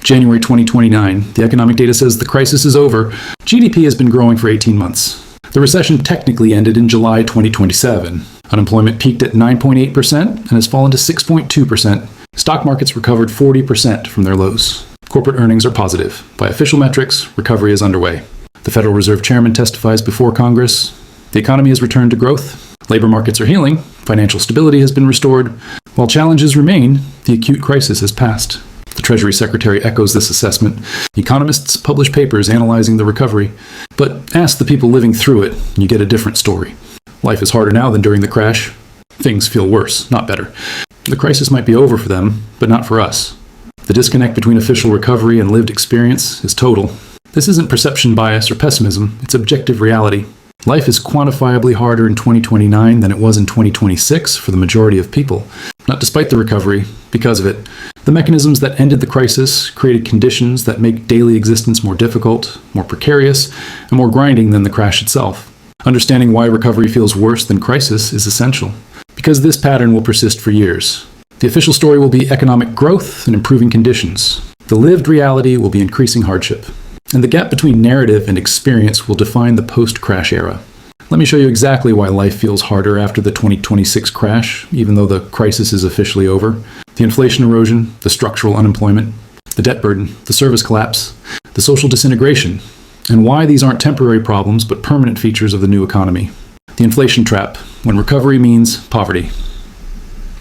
January 2029. The economic data says the crisis is over. GDP has been growing for 18 months. The recession technically ended in July 2027. Unemployment peaked at 9.8% and has fallen to 6.2%. Stock markets recovered 40% from their lows. Corporate earnings are positive. By official metrics, recovery is underway. The Federal Reserve Chairman testifies before Congress. The economy has returned to growth. Labor markets are healing. Financial stability has been restored. While challenges remain, the acute crisis has passed. The Treasury Secretary echoes this assessment. Economists publish papers analyzing the recovery. But ask the people living through it, and you get a different story. Life is harder now than during the crash. Things feel worse, not better. The crisis might be over for them, but not for us. The disconnect between official recovery and lived experience is total. This isn't perception bias or pessimism, it's objective reality. Life is quantifiably harder in 2029 than it was in 2026 for the majority of people. Not despite the recovery, because of it. The mechanisms that ended the crisis created conditions that make daily existence more difficult, more precarious, and more grinding than the crash itself. Understanding why recovery feels worse than crisis is essential, because this pattern will persist for years. The official story will be economic growth and improving conditions. The lived reality will be increasing hardship. And the gap between narrative and experience will define the post-crash era. Let me show you exactly why life feels harder after the 2026 crash, even though the crisis is officially over. The inflation erosion, the structural unemployment, the debt burden, the service collapse, the social disintegration, and why these aren't temporary problems but permanent features of the new economy. The inflation trap, when recovery means poverty.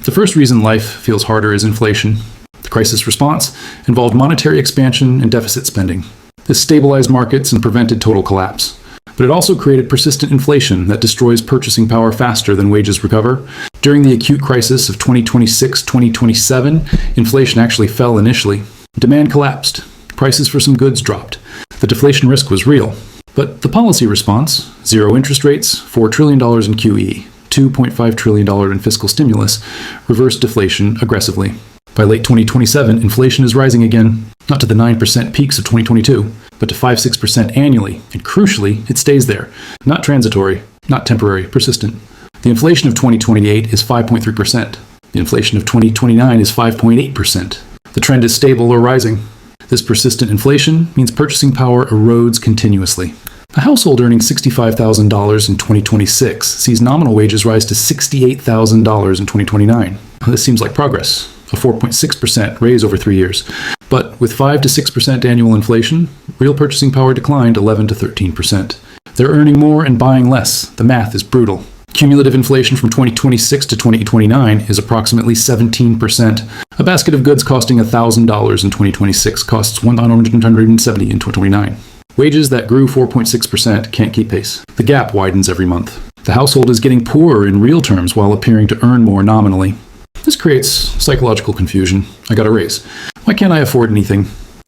The first reason life feels harder is inflation. The crisis response involved monetary expansion and deficit spending. This stabilized markets and prevented total collapse. But it also created persistent inflation that destroys purchasing power faster than wages recover. During the acute crisis of 2026-2027, inflation actually fell initially. Demand collapsed. Prices for some goods dropped. The deflation risk was real. But the policy response, zero interest rates, $4 trillion in QE, $2.5 trillion in fiscal stimulus, reversed deflation aggressively. By late 2027, inflation is rising again, not to the 9% peaks of 2022, but to 5-6% annually, and crucially, it stays there. Not transitory, not temporary, persistent. The inflation of 2028 is 5.3%. The inflation of 2029 is 5.8%. The trend is stable or rising. This persistent inflation means purchasing power erodes continuously. A household earning $65,000 in 2026 sees nominal wages rise to $68,000 in 2029. This seems like progress. A 4.6% raise over 3 years. But with 5 to 6% annual inflation, real purchasing power declined 11 to 13%. They're earning more and buying less. The math is brutal. Cumulative inflation from 2026 to 2029 is approximately 17%. A basket of goods costing $1,000 in 2026 costs $170 in 2029. Wages that grew 4.6% can't keep pace. The gap widens every month. The household is getting poorer in real terms while appearing to earn more nominally. This creates psychological confusion. I got a raise. Why can't I afford anything?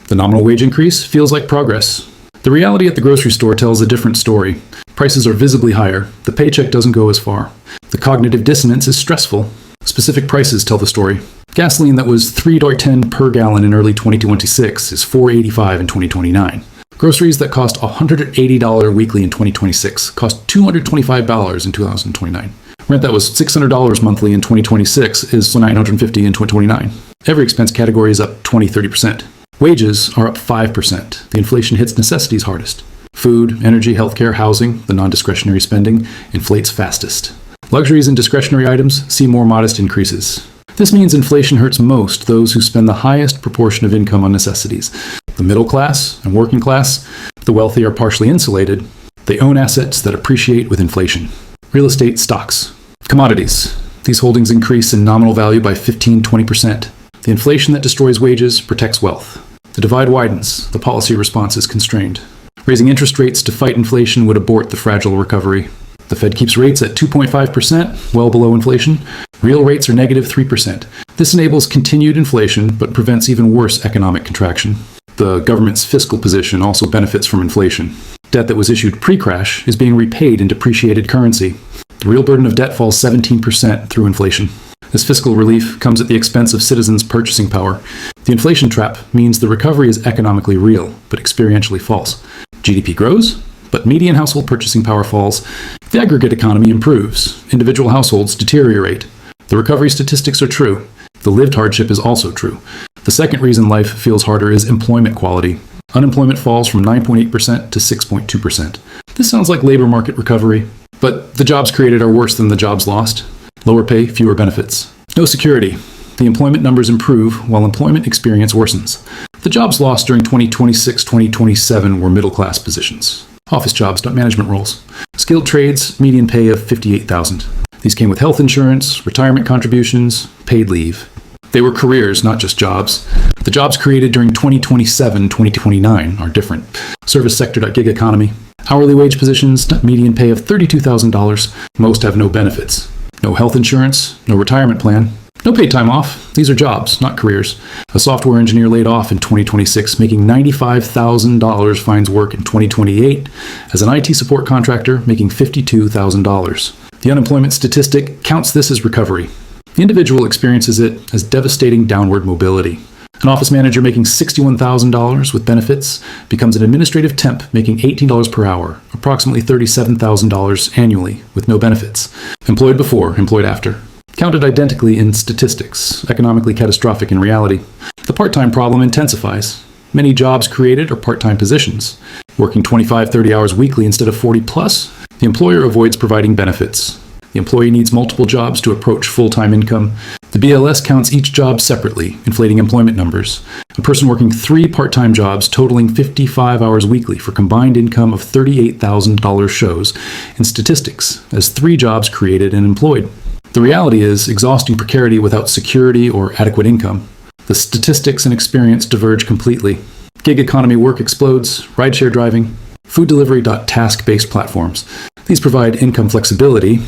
The nominal wage increase feels like progress. The reality at the grocery store tells a different story. Prices are visibly higher. The paycheck doesn't go as far. The cognitive dissonance is stressful. Specific prices tell the story. Gasoline that was $3.10 per gallon in early 2026 is $4.85 in 2029. Groceries that cost $180 weekly in 2026 cost $225 in 2029. Rent that was $600 monthly in 2026 is $950 in 2029. Every expense category is up 20-30%. Wages are up 5%. The inflation hits necessities hardest. Food, energy, healthcare, housing, the non-discretionary spending, inflates fastest. Luxuries and discretionary items see more modest increases. This means inflation hurts most those who spend the highest proportion of income on necessities. The middle class and working class, the wealthy are partially insulated. They own assets that appreciate with inflation. Real estate, stocks. Commodities. These holdings increase in nominal value by 15-20%. The inflation that destroys wages protects wealth. The divide widens. The policy response is constrained. Raising interest rates to fight inflation would abort the fragile recovery. The Fed keeps rates at 2.5%, well below inflation. Real rates are negative 3%. This enables continued inflation, but prevents even worse economic contraction. The government's fiscal position also benefits from inflation. Debt that was issued pre-crash is being repaid in depreciated currency. The real burden of debt falls 17% through inflation. This fiscal relief comes at the expense of citizens' purchasing power. The inflation trap means the recovery is economically real, but experientially false. GDP grows, but median household purchasing power falls. The aggregate economy improves. Individual households deteriorate. The recovery statistics are true. The lived hardship is also true. The second reason life feels harder is employment quality. Unemployment falls from 9.8% to 6.2%. This sounds like labor market recovery, but the jobs created are worse than the jobs lost. Lower pay, fewer benefits. No security. The employment numbers improve while employment experience worsens. The jobs lost during 2026-2027 were middle-class positions. Office jobs, not management roles. Skilled trades, median pay of $58,000. These came with health insurance, retirement contributions, paid leave. They were careers, not just jobs. The jobs created during 2027-2029 are different. Service sector, gig economy. Hourly wage positions, median pay of $32,000. Most have no benefits. No health insurance, no retirement plan. No paid time off. These are jobs, not careers. A software engineer laid off in 2026, making $95,000 finds work in 2028 as an IT support contractor making $52,000. The unemployment statistic counts this as recovery. The individual experiences it as devastating downward mobility. An office manager making $61,000 with benefits becomes an administrative temp making $18 per hour, approximately $37,000 annually with no benefits. Employed before, employed after. Counted identically in statistics, economically catastrophic in reality. The part-time problem intensifies. Many jobs created are part-time positions. Working 25-30 hours weekly instead of 40 plus, the employer avoids providing benefits. The employee needs multiple jobs to approach full-time income. The BLS counts each job separately, inflating employment numbers. A person working 3 part-time jobs totaling 55 hours weekly for combined income of $38,000 shows in statistics as 3 jobs created and employed. The reality is exhausting precarity without security or adequate income. The statistics and experience diverge completely. Gig economy work explodes, rideshare driving, food delivery. Task-based platforms. These provide income flexibility.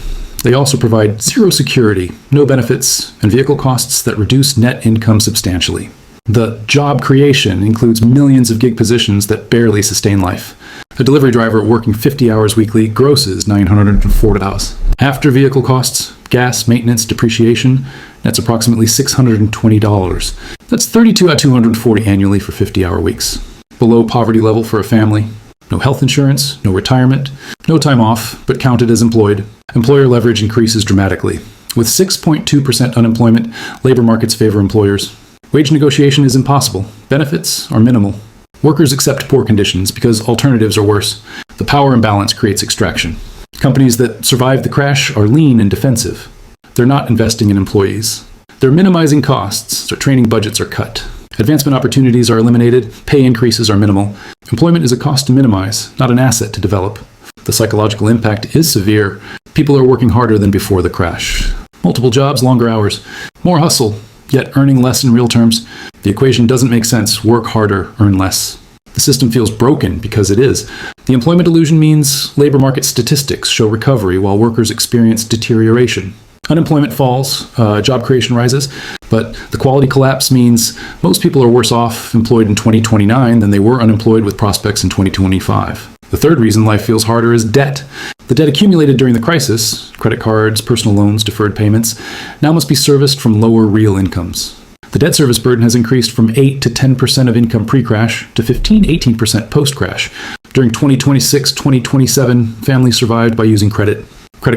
They also provide zero security, no benefits, and vehicle costs that reduce net income substantially. The job creation includes millions of gig positions that barely sustain life. A delivery driver working 50 hours weekly grosses $940. After vehicle costs, gas, maintenance, depreciation, that's approximately $620. That's $32 out of $240 annually for 50-hour weeks. Below poverty level for a family. No health insurance, no retirement, no time off, but counted as employed. Employer leverage increases dramatically. With 6.2% unemployment, labor markets favor employers. Wage negotiation is impossible. Benefits are minimal. Workers accept poor conditions because alternatives are worse. The power imbalance creates extraction. Companies that survive the crash are lean and defensive. They're not investing in employees. They're minimizing costs, so training budgets are cut. Advancement opportunities are eliminated, pay increases are minimal. Employment is a cost to minimize, not an asset to develop. The psychological impact is severe. People are working harder than before the crash. Multiple jobs, longer hours. More hustle, yet earning less in real terms. The equation doesn't make sense. Work harder, earn less. The system feels broken because it is. The employment illusion means labor market statistics show recovery while workers experience deterioration. Unemployment falls, job creation rises, but the quality collapse means most people are worse off employed in 2029 than they were unemployed with prospects in 2025. The third reason life feels harder is debt. The debt accumulated during the crisis, credit cards, personal loans, deferred payments, now must be serviced from lower real incomes. The debt service burden has increased from 8 to 10% of income pre-crash to 15-18% post-crash. During 2026-2027, families survived by using credit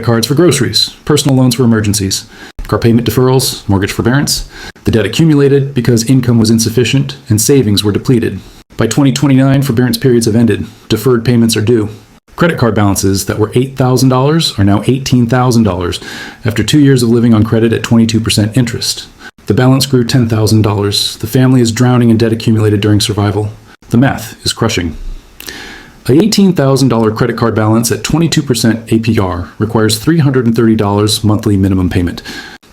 cards for groceries, personal loans for emergencies, car payment deferrals, mortgage forbearance. The debt accumulated because income was insufficient and savings were depleted. By 2029, forbearance periods have ended. Deferred payments are due. Credit card balances that were $8,000 are now $18,000 after 2 years of living on credit at 22% interest. The balance grew $10,000. The family is drowning in debt accumulated during survival. The math is crushing. A $18,000 credit card balance at 22% APR requires $330 monthly minimum payment.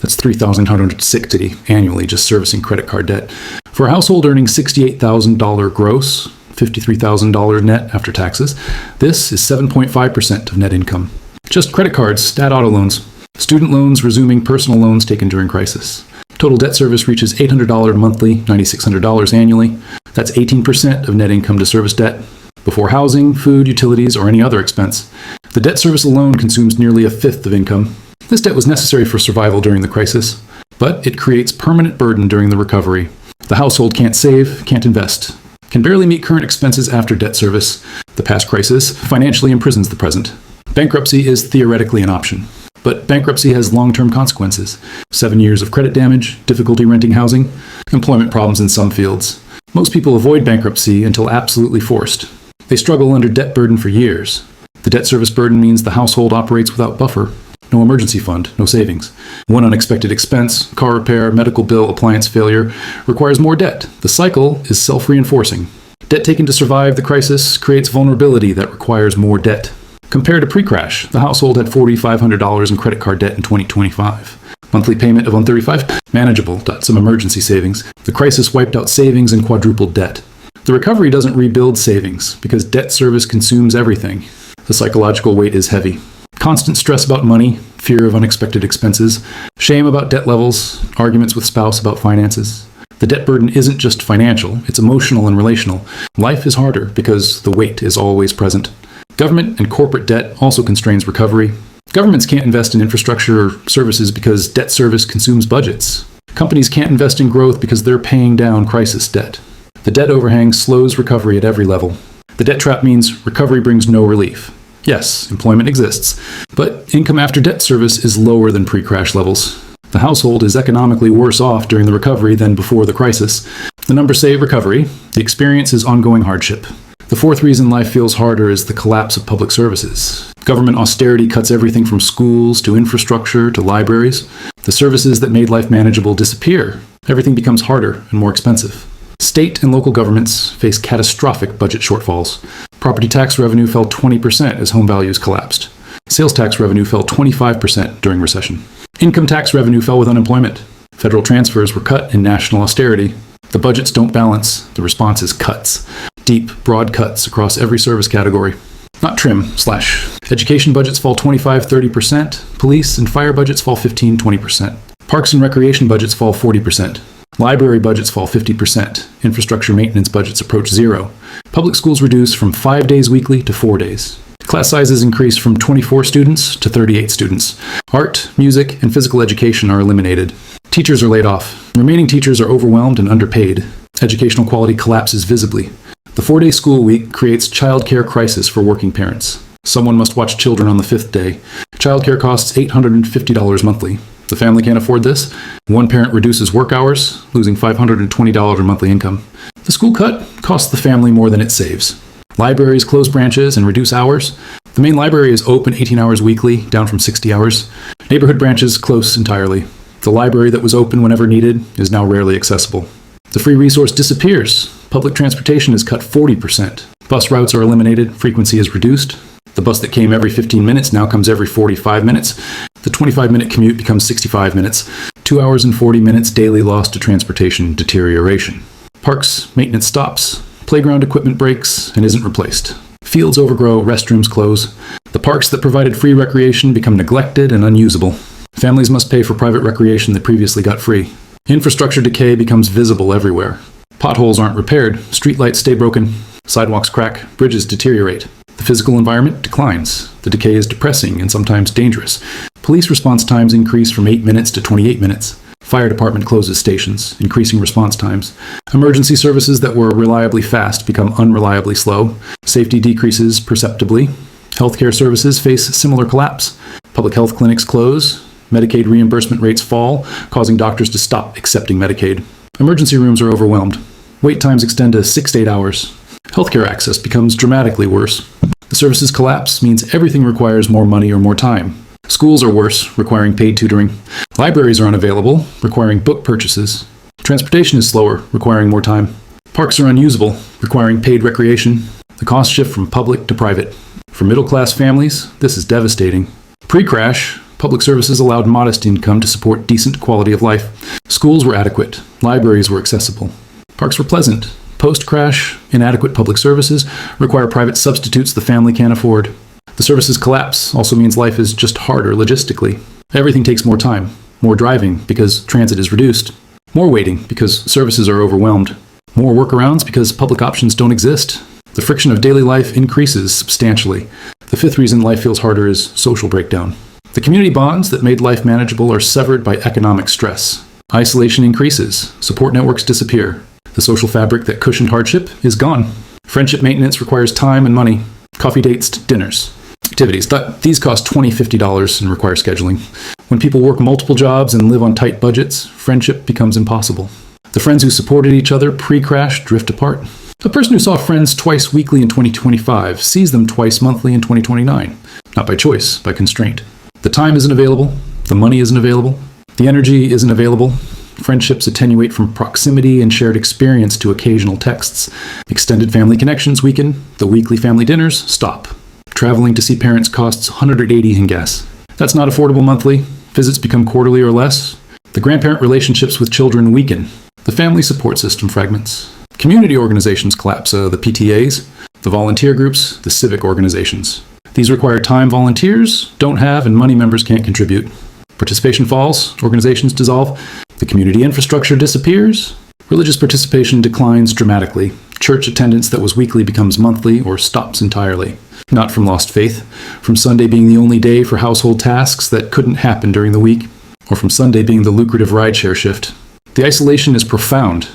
That's $3,160 annually just servicing credit card debt. For a household earning $68,000 gross, $53,000 net after taxes, this is 7.5% of net income. Just credit cards, add auto loans. Student loans resuming personal loans taken during crisis. Total debt service reaches $800 monthly, $9,600 annually. That's 18% of net income to service debt. Before housing, food, utilities, or any other expense. The debt service alone consumes nearly a fifth of income. This debt was necessary for survival during the crisis, but it creates permanent burden during the recovery. The household can't save, can't invest, can barely meet current expenses after debt service. The past crisis financially imprisons the present. Bankruptcy is theoretically an option. But bankruptcy has long-term consequences. 7 years of credit damage, difficulty renting housing, employment problems in some fields. Most people avoid bankruptcy until absolutely forced. They struggle under debt burden for years. The debt service burden means the household operates without buffer. No emergency fund, no savings. One unexpected expense, car repair, medical bill, appliance failure, requires more debt. The cycle is self-reinforcing. Debt taken to survive the crisis creates vulnerability that requires more debt. Compared to pre-crash, the household had $4,500 in credit card debt in 2025. Monthly payment of $135, manageable, some emergency savings. The crisis wiped out savings and quadrupled debt. The recovery doesn't rebuild savings because debt service consumes everything. The psychological weight is heavy. Constant stress about money, fear of unexpected expenses, shame about debt levels, arguments with spouse about finances. The debt burden isn't just financial, it's emotional and relational. Life is harder because the weight is always present. Government and corporate debt also constrains recovery. Governments can't invest in infrastructure or services because debt service consumes budgets. Companies can't invest in growth because they're paying down crisis debt. The debt overhang slows recovery at every level. The debt trap means recovery brings no relief. Yes, employment exists, but income after debt service is lower than pre-crash levels. The household is economically worse off during the recovery than before the crisis. The numbers say recovery. The experience is ongoing hardship. The fourth reason life feels harder is the collapse of public services. Government austerity cuts everything from schools to infrastructure to libraries. The services that made life manageable disappear. Everything becomes harder and more expensive. State and local governments face catastrophic budget shortfalls. Property tax revenue fell 20% as home values collapsed. Sales tax revenue fell 25% during recession. Income tax revenue fell with unemployment. Federal transfers were cut in national austerity. The budgets don't balance. The response is cuts. Deep, broad cuts across every service category. Not trim, slash. Education budgets fall 25-30%. Police and fire budgets fall 15-20%. Parks and recreation budgets fall 40%. Library budgets fall 50%. Infrastructure maintenance budgets approach zero. Public schools reduce from 5 days weekly to 4 days. Class sizes increase from 24 students to 38 students. Art, music, and physical education are eliminated. Teachers are laid off. Remaining teachers are overwhelmed and underpaid. Educational quality collapses visibly. The 4-day school week creates childcare crisis for working parents. Someone must watch children on the 5th day. Childcare costs $850 monthly. The family can't afford this. One parent reduces work hours, losing $520 in monthly income. The school cut costs the family more than it saves. Libraries close branches and reduce hours. The main library is open 18 hours weekly, down from 60 hours. Neighborhood branches close entirely. The library that was open whenever needed is now rarely accessible. The free resource disappears. Public transportation is cut 40%. Bus routes are eliminated, frequency is reduced. The bus that came every 15 minutes now comes every 45 minutes. The 25-minute commute becomes 65 minutes. 2 hours and 40 minutes daily lost to transportation deterioration. Parks, maintenance stops. Playground equipment breaks and isn't replaced. Fields overgrow, restrooms close. The parks that provided free recreation become neglected and unusable. Families must pay for private recreation that previously got free. Infrastructure decay becomes visible everywhere. Potholes aren't repaired, streetlights stay broken, sidewalks crack, bridges deteriorate. The physical environment declines. The decay is depressing and sometimes dangerous. Police response times increase from 8 minutes to 28 minutes. Fire department closes stations, increasing response times. Emergency services that were reliably fast become unreliably slow. Safety decreases perceptibly. Healthcare services face similar collapse. Public health clinics close. Medicaid reimbursement rates fall, causing doctors to stop accepting Medicaid. Emergency rooms are overwhelmed. Wait times extend to 6 to 8 hours. Healthcare access becomes dramatically worse. The services collapse means everything requires more money or more time. Schools are worse, requiring paid tutoring. Libraries are unavailable, requiring book purchases. Transportation is slower, requiring more time. Parks are unusable, requiring paid recreation. The costs shift from public to private. For middle-class families, this is devastating. Pre-crash, public services allowed modest income to support decent quality of life. Schools were adequate. Libraries were accessible. Parks were pleasant. Post-crash, inadequate public services require private substitutes the family can't afford. The services collapse also means life is just harder logistically. Everything takes more time. More driving because transit is reduced. More waiting because services are overwhelmed. More workarounds because public options don't exist. The friction of daily life increases substantially. The fifth reason life feels harder is social breakdown. The community bonds that made life manageable are severed by economic stress. Isolation increases. Support networks disappear. The social fabric that cushioned hardship is gone. Friendship maintenance requires time and money. Coffee dates to dinners. Activities. These cost $20, $50 and require scheduling. When people work multiple jobs and live on tight budgets, friendship becomes impossible. The friends who supported each other pre-crash drift apart. A person who saw friends twice weekly in 2025 sees them twice monthly in 2029. Not by choice, by constraint. The time isn't available. The money isn't available. The energy isn't available. Friendships attenuate from proximity and shared experience to occasional texts. Extended family connections weaken. The weekly family dinners stop. Traveling to see parents costs $180 in gas. That's not affordable monthly. Visits become quarterly or less. The grandparent relationships with children weaken. The family support system fragments. Community organizations collapse, the PTAs, the volunteer groups, the civic organizations. These require time volunteers don't have and money members can't contribute. Participation falls, organizations dissolve, the community infrastructure disappears, religious participation declines dramatically, church attendance that was weekly becomes monthly or stops entirely. Not from lost faith, from Sunday being the only day for household tasks that couldn't happen during the week, or from Sunday being the lucrative rideshare shift. The isolation is profound.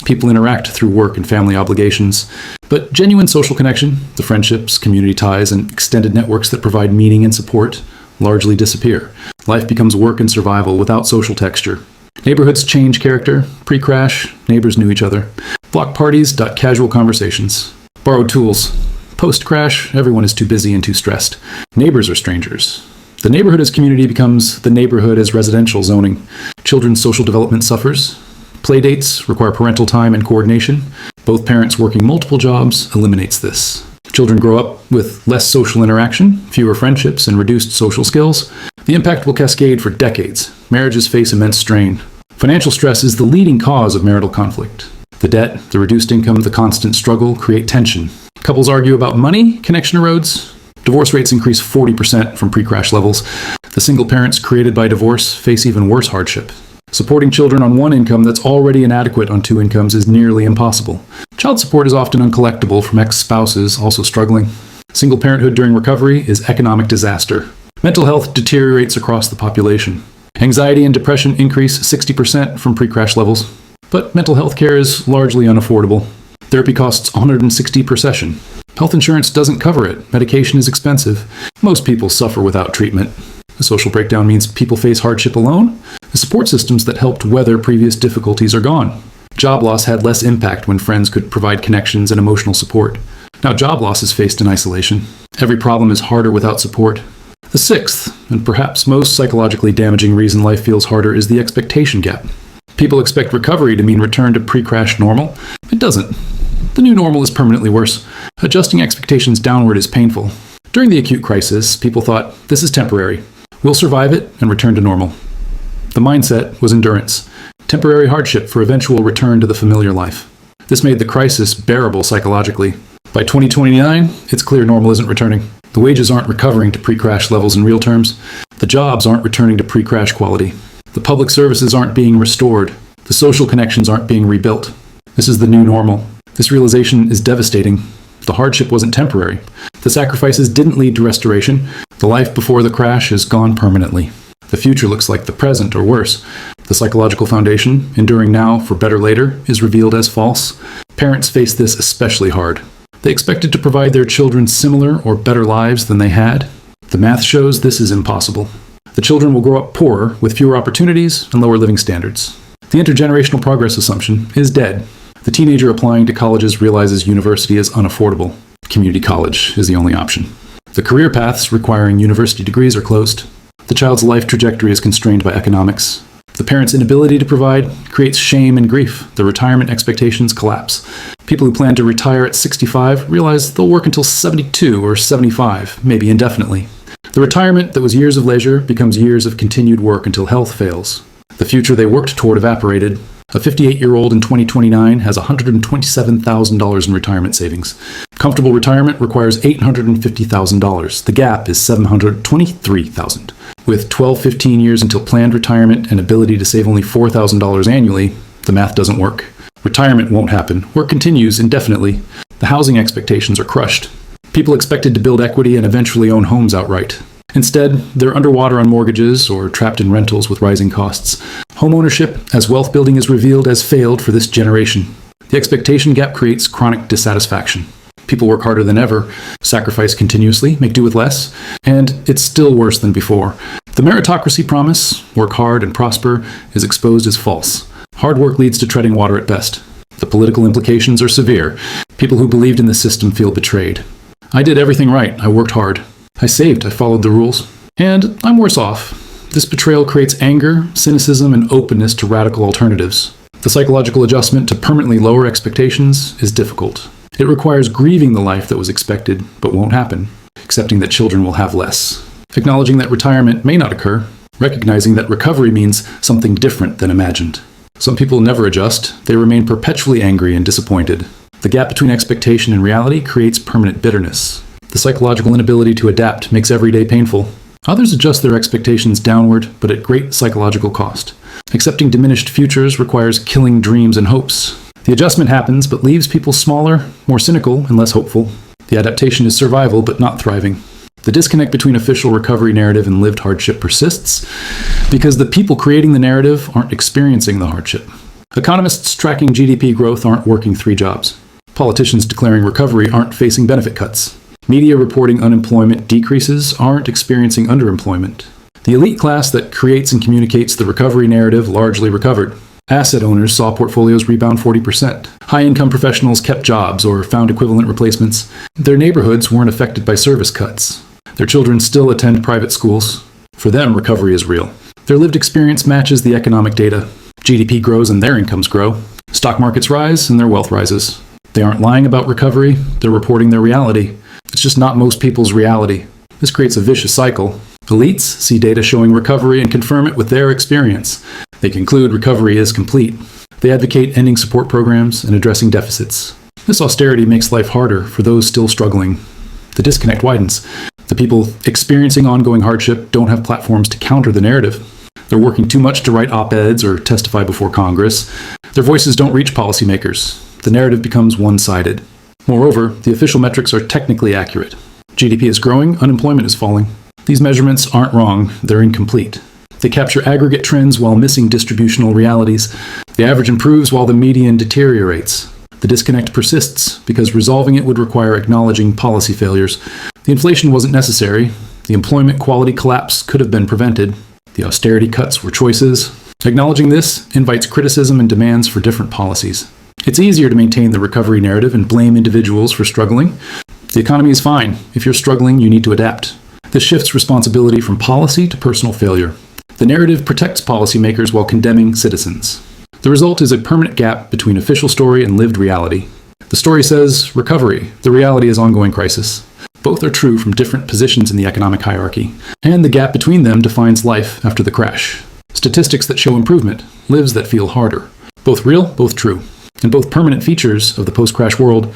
People interact through work and family obligations, but genuine social connection, the friendships, community ties, and extended networks that provide meaning and support largely disappear. Life becomes work and survival without social texture. Neighborhoods change character. Pre-crash, neighbors knew each other. Block parties, casual conversations. Borrowed tools. Post-crash, everyone is too busy and too stressed. Neighbors are strangers. The neighborhood as community becomes the neighborhood as residential zoning. Children's social development suffers. Playdates require parental time and coordination. Both parents working multiple jobs eliminates this. Children grow up with less social interaction, fewer friendships, and reduced social skills. The impact will cascade for decades. Marriages face immense strain. Financial stress is the leading cause of marital conflict. The debt, the reduced income, the constant struggle create tension. Couples argue about money, connection erodes. Divorce rates increase 40% from pre-crash levels. The single parents created by divorce face even worse hardship. Supporting children on one income that's already inadequate on two incomes is nearly impossible. Child support is often uncollectible from ex-spouses also struggling. Single parenthood during recovery is economic disaster. Mental health deteriorates across the population. Anxiety and depression increase 60% from pre-crash levels. But mental health care is largely unaffordable. Therapy costs $160 per session. Health insurance doesn't cover it. Medication is expensive. Most people suffer without treatment. The social breakdown means people face hardship alone. The support systems that helped weather previous difficulties are gone. Job loss had less impact when friends could provide connections and emotional support. Now job loss is faced in isolation. Every problem is harder without support. The sixth, and perhaps most psychologically damaging reason life feels harder is the expectation gap. People expect recovery to mean return to pre-crash normal. It doesn't. The new normal is permanently worse. Adjusting expectations downward is painful. During the acute crisis, people thought, this is temporary. We'll survive it and return to normal. The mindset was endurance, temporary hardship for eventual return to the familiar life. This made the crisis bearable psychologically. By 2029, it's clear normal isn't returning. The wages aren't recovering to pre-crash levels in real terms. The jobs aren't returning to pre-crash quality. The public services aren't being restored. The social connections aren't being rebuilt. This is the new normal. This realization is devastating. The hardship wasn't temporary. The sacrifices didn't lead to restoration. The life before the crash is gone permanently. The future looks like the present, or worse. The psychological foundation, enduring now for better later, is revealed as false. Parents face this especially hard. They expected to provide their children similar or better lives than they had. The math shows this is impossible. The children will grow up poorer, with fewer opportunities and lower living standards. The intergenerational progress assumption is dead. The teenager applying to colleges realizes university is unaffordable. Community college is the only option. The career paths requiring university degrees are closed. The child's life trajectory is constrained by economics. The parent's inability to provide creates shame and grief. The retirement expectations collapse. People who plan to retire at 65 realize they'll work until 72 or 75, maybe indefinitely. The retirement that was years of leisure becomes years of continued work until health fails. The future they worked toward evaporated. A 58-year-old in 2029 has $127,000 in retirement savings. Comfortable retirement requires $850,000. The gap is $723,000. With 15 years until planned retirement and ability to save only $4,000 annually, the math doesn't work. Retirement won't happen. Work continues indefinitely. The housing expectations are crushed. People expected to build equity and eventually own homes outright. Instead, they're underwater on mortgages or trapped in rentals with rising costs. Homeownership, as wealth building is revealed, has failed for this generation. The expectation gap creates chronic dissatisfaction. People work harder than ever, sacrifice continuously, make do with less, and it's still worse than before. The meritocracy promise, work hard and prosper, is exposed as false. Hard work leads to treading water at best. The political implications are severe. People who believed in the system feel betrayed. I did everything right. I worked hard. I saved. I followed the rules. And I'm worse off. This betrayal creates anger, cynicism, and openness to radical alternatives. The psychological adjustment to permanently lower expectations is difficult. It requires grieving the life that was expected but won't happen, accepting that children will have less, acknowledging that retirement may not occur, recognizing that recovery means something different than imagined. Some people never adjust. They remain perpetually angry and disappointed. The gap between expectation and reality creates permanent bitterness. The psychological inability to adapt makes every day painful. Others adjust their expectations downward, but at great psychological cost. Accepting diminished futures requires killing dreams and hopes. The adjustment happens, but leaves people smaller, more cynical, and less hopeful. The adaptation is survival, but not thriving. The disconnect between official recovery narrative and lived hardship persists because the people creating the narrative aren't experiencing the hardship. Economists tracking GDP growth aren't working 3 jobs. Politicians declaring recovery aren't facing benefit cuts. Media reporting unemployment decreases aren't experiencing underemployment. The elite class that creates and communicates the recovery narrative largely recovered. Asset owners saw portfolios rebound 40%. High-income professionals kept jobs or found equivalent replacements. Their neighborhoods weren't affected by service cuts. Their children still attend private schools. For them, recovery is real. Their lived experience matches the economic data. GDP grows and their incomes grow. Stock markets rise and their wealth rises. They aren't lying about recovery, they're reporting their reality. It's just not most people's reality. This creates a vicious cycle. Elites see data showing recovery and confirm it with their experience. They conclude recovery is complete. They advocate ending support programs and addressing deficits. This austerity makes life harder for those still struggling. The disconnect widens. The people experiencing ongoing hardship don't have platforms to counter the narrative. They're working too much to write op-eds or testify before Congress. Their voices don't reach policymakers. The narrative becomes one-sided. Moreover, the official metrics are technically accurate. GDP is growing, unemployment is falling. These measurements aren't wrong, they're incomplete. They capture aggregate trends while missing distributional realities. The average improves while the median deteriorates. The disconnect persists because resolving it would require acknowledging policy failures. The inflation wasn't necessary. The employment quality collapse could have been prevented. The austerity cuts were choices. Acknowledging this invites criticism and demands for different policies. It's easier to maintain the recovery narrative and blame individuals for struggling. The economy is fine. If you're struggling, you need to adapt. This shifts responsibility from policy to personal failure. The narrative protects policymakers while condemning citizens. The result is a permanent gap between official story and lived reality. The story says recovery. The reality is ongoing crisis. Both are true from different positions in the economic hierarchy, and the gap between them defines life after the crash. Statistics that show improvement, lives that feel harder. Both real, both true, and both permanent features of the post-crash world